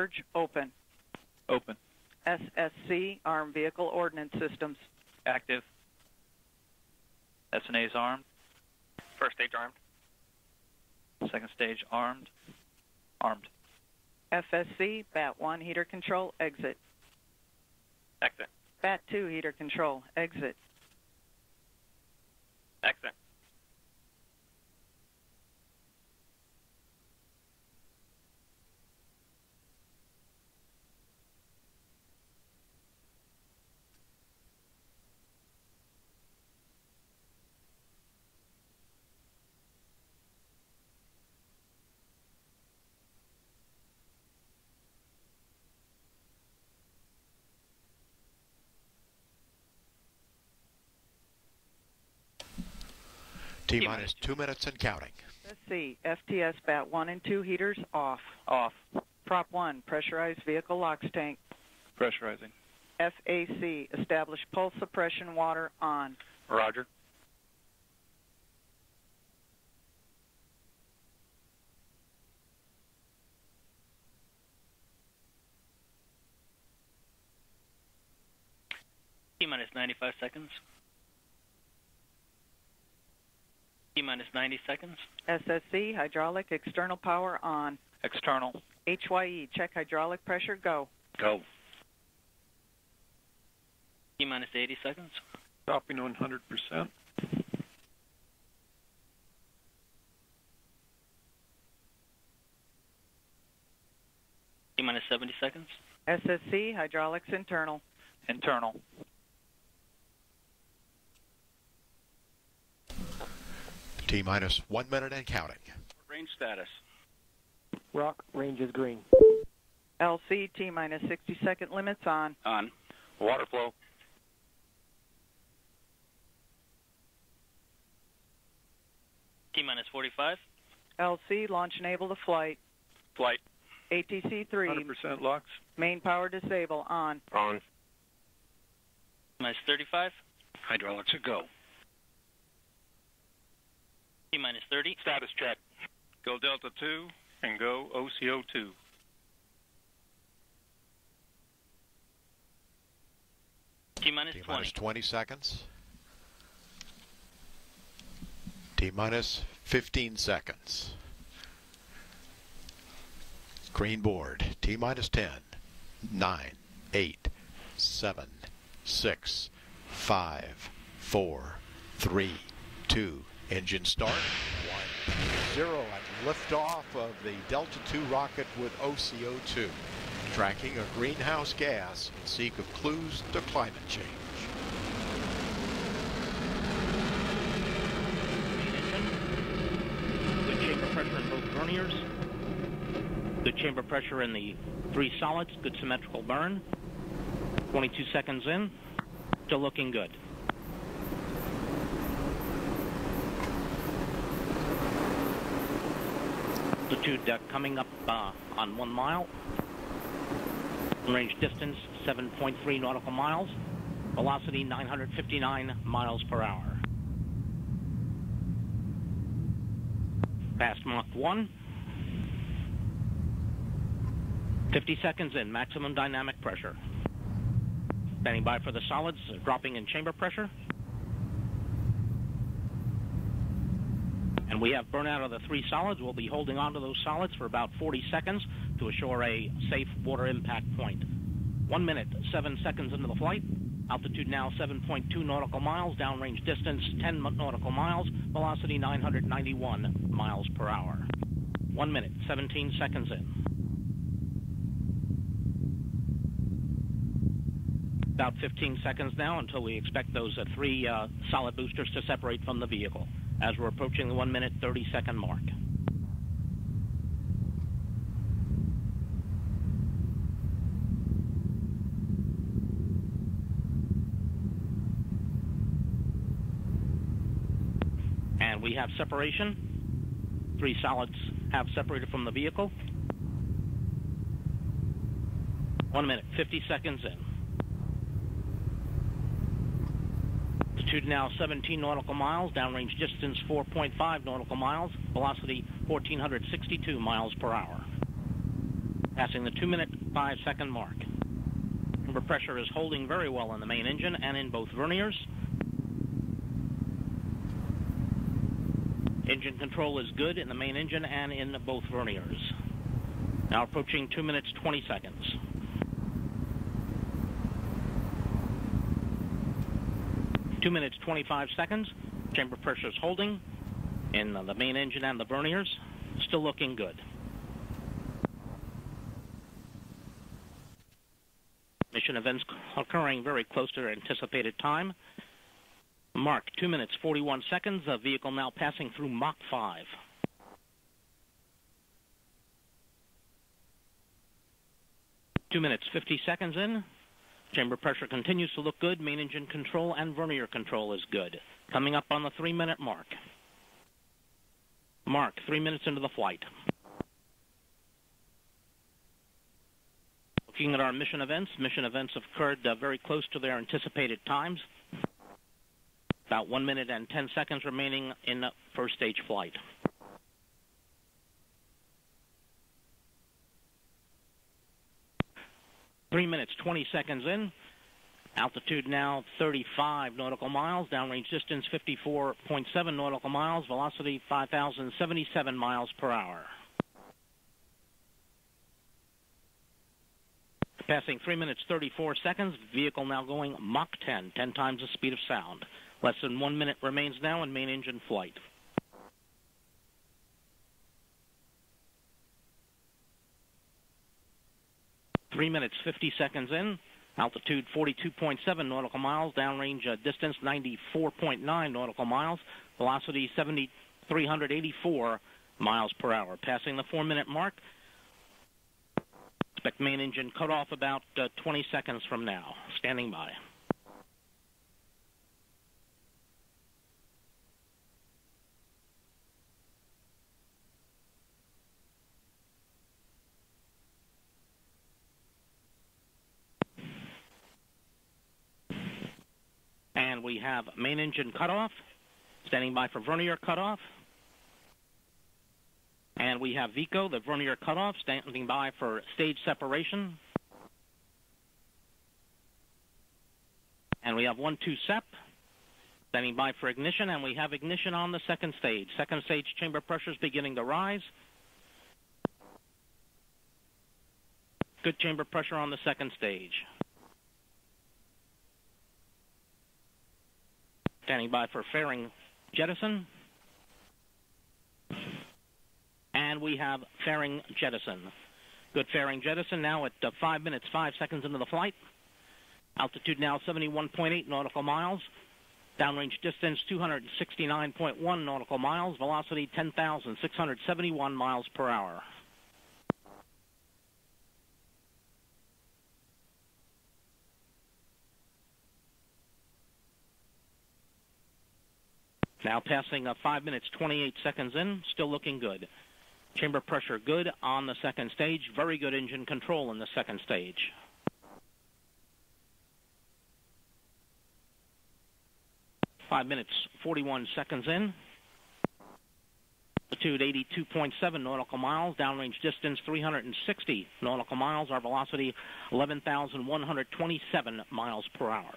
Charge open. Open. SSC Armed Vehicle Ordnance Systems. Active. S&A's armed. First stage armed. Second stage armed. Armed. FSC Bat 1 Heater Control exit. Exit. Bat 2 Heater Control exit. Exit. T-minus 2 minutes and counting. SSC FTS Bat 1 and 2 heaters off. Off. Prop 1 Pressurized Vehicle LOX Tank. Pressurizing. FAC Established Pulse Suppression Water on. Roger. T-minus 95 seconds. T-minus 90 seconds. SSC Hydraulic External Power on. External. HYE Check Hydraulic Pressure go. Go. T-minus 80 seconds. Stopping 100%. T-minus 70 seconds. SSC Hydraulics Internal. Internal. T-minus 1 minute and counting. Range status. Rock, range is green. LC T-minus 60-second limits on. On. Water flow. T-minus 45. LC Launch Enable to Flight. Flight. ATC 3. 100% LOX. Main Power Disable on. On. T-minus 35. Hydraulics are go. T-minus 30. Status check. Go Delta 2 and go OCO2. T-minus 20. T-minus 20 seconds. T-minus 15 seconds. Green board. T-minus 10, 9, 8, 7, 6, 5, 4, 3, 2. Engine start. 1, 0 and liftoff of the Delta II rocket with OCO2. Tracking a greenhouse gas in seek of clues to climate change. Good chamber pressure in both verniers. Good chamber pressure in the 3 solids. Good symmetrical burn. 22 seconds in. Still looking good. Altitude coming up on 1 mile. Range distance 7.3 nautical miles. Velocity 959 miles per hour. Past Mach 1. 50 seconds in, maximum dynamic pressure. Standing by for the solids, dropping in chamber pressure. And we have burnout of the 3 solids. We'll be holding on to those solids for about 40 seconds to assure a safe water impact point. 1 minute, 7 seconds into the flight. Altitude now 7.2 nautical miles. Downrange distance 10 nautical miles. Velocity 991 miles per hour. 1 minute, 17 seconds in. About 15 seconds now until we expect those 3 solid boosters to separate from the vehicle as we're approaching the 1 minute, 30 second mark. And we have separation. 3 solids have separated from the vehicle. 1 minute, 50 seconds in. Altitude now 17 nautical miles, downrange distance 4.5 nautical miles, velocity 1,462 miles per hour. Passing the 2-minute 5-second mark. Chamber pressure is holding very well in the main engine and in both verniers. Engine control is good in the main engine and in both verniers. Now approaching 2 minutes 20 seconds. Two minutes 25 seconds. Chamber pressure is holding in the main engine and the verniers. Still looking good. Mission events occurring very close to their anticipated time. Mark, 2 minutes 41 seconds. A vehicle now passing through Mach 5. Two minutes 50 seconds in. Chamber pressure continues to look good. Main engine control and vernier control is good. Coming up on the 3-minute mark. Mark, 3 minutes into the flight. Looking at our mission events have occurred very close to their anticipated times. About 1 minute and 10 seconds remaining in first stage flight. Three minutes, 20 seconds in. Altitude now 35 nautical miles. Downrange distance 54.7 nautical miles. Velocity 5,077 miles per hour. Passing 3 minutes, 34 seconds. Vehicle now going Mach 10, 10 times the speed of sound. Less than 1 minute remains now in main engine flight. Three minutes, 50 seconds in. Altitude 42.7 nautical miles. Downrange distance 94.9 nautical miles. Velocity 7,384 miles per hour. Passing the 4-minute mark. Expect main engine cut off about 20 seconds from now. Standing by. And we have main engine cutoff, standing by for vernier cutoff. And we have VECO, the vernier cutoff, standing by for stage separation. And we have 1-2 SEP, standing by for ignition, and we have ignition on the second stage. Second stage chamber pressure is beginning to rise. Good chamber pressure on the second stage. Standing by for fairing jettison. And we have fairing jettison. Good fairing jettison now at 5 minutes, 5 seconds into the flight. Altitude now 71.8 nautical miles. Downrange distance 269.1 nautical miles. Velocity 10,671 miles per hour. Now passing 5 minutes, 28 seconds in, still looking good. Chamber pressure good on the second stage. Very good engine control in the second stage. Five minutes, 41 seconds in. Altitude 82.7 nautical miles. Downrange distance 360 nautical miles. Our velocity 11,127 miles per hour.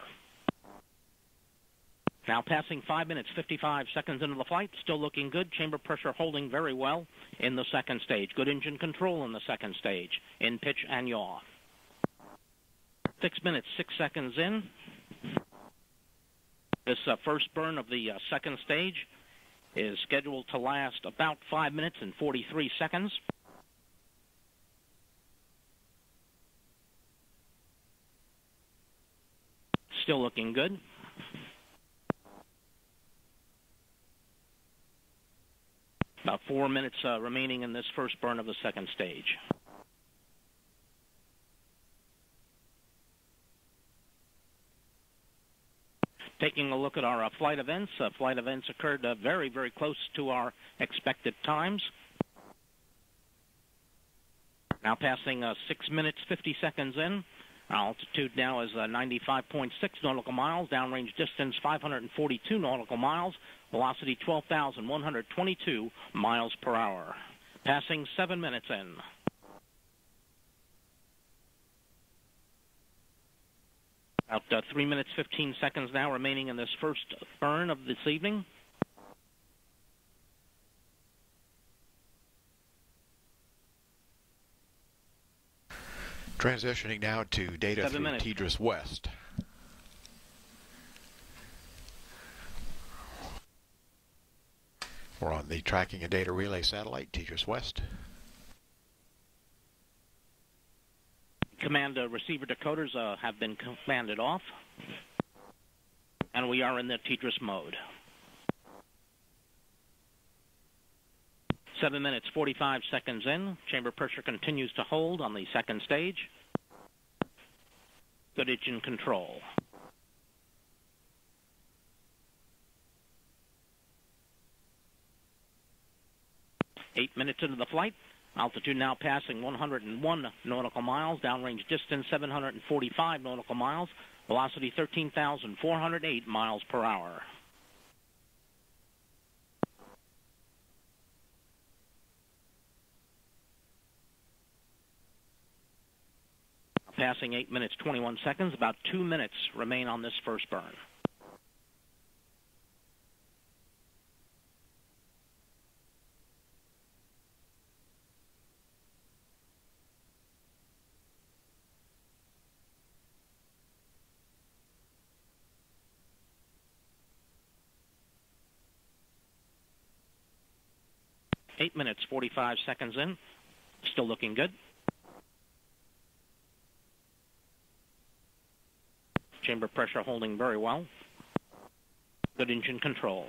Now passing 5 minutes, 55 seconds into the flight, still looking good. Chamber pressure holding very well in the second stage. Good engine control in the second stage, in pitch and yaw. 6 minutes, 6 seconds in. This first burn of the second stage is scheduled to last about 5 minutes and 43 seconds. Still looking good. About 4 minutes remaining in this first burn of the second stage. Taking a look at our flight events. Flight events occurred very, very close to our expected times. Now passing 6 minutes, 50 seconds in. Our altitude now is 95.6 nautical miles. Downrange distance 542 nautical miles. Velocity 12,122 miles per hour. Passing 7 minutes in. About 3 minutes, 15 seconds now remaining in this first burn of this evening. Transitioning now to data 7 through minutes. TDRS West. We're on the tracking and data relay satellite, TDRS West. Command receiver decoders have been commanded off, and we are in the TDRS mode. 7 minutes, 45 seconds in. Chamber pressure continues to hold on the second stage. Good engine control. Eight minutes into the flight. Altitude now passing 101 nautical miles. Downrange distance 745 nautical miles. Velocity 13,408 miles per hour. Passing 8 minutes, 21 seconds. About 2 minutes remain on this first burn. Eight minutes, 45 seconds in. Still looking good. Chamber pressure holding very well. Good engine control.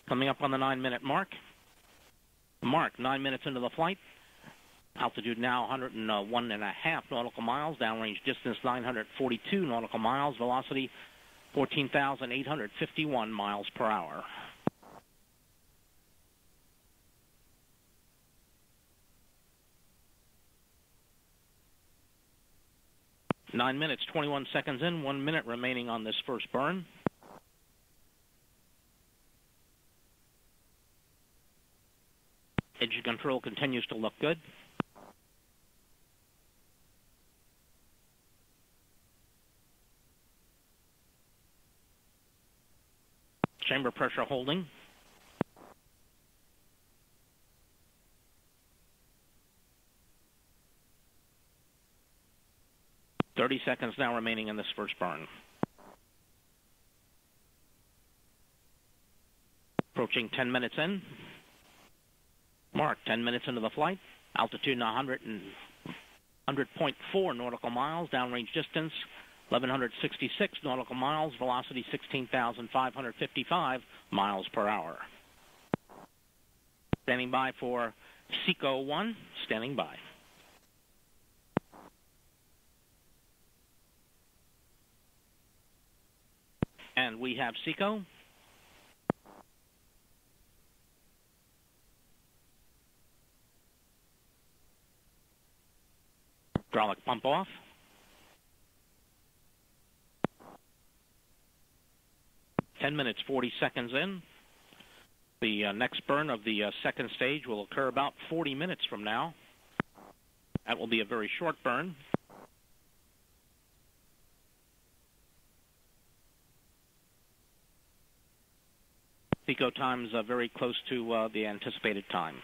Coming up on the 9-minute mark. 9 minutes into the flight. Altitude now 101.5 nautical miles. Downrange distance 942 nautical miles. Velocity 14,851 miles per hour. Nine minutes, 21 seconds in, 1 minute remaining on this first burn. Engine control continues to look good. Chamber pressure holding. .30 seconds now remaining in this first burn. Approaching 10 minutes in. 10 minutes into the flight. Altitude now 100.4 nautical miles. Downrange distance 1,166 nautical miles. Velocity 16,555 miles per hour. Standing by for OCO2. Standing by. And we have OCO. Hydraulic pump off. Ten minutes, 40 seconds in. The next burn of the second stage will occur about 40 minutes from now. That will be a very short burn. OCO time's very close to the anticipated time.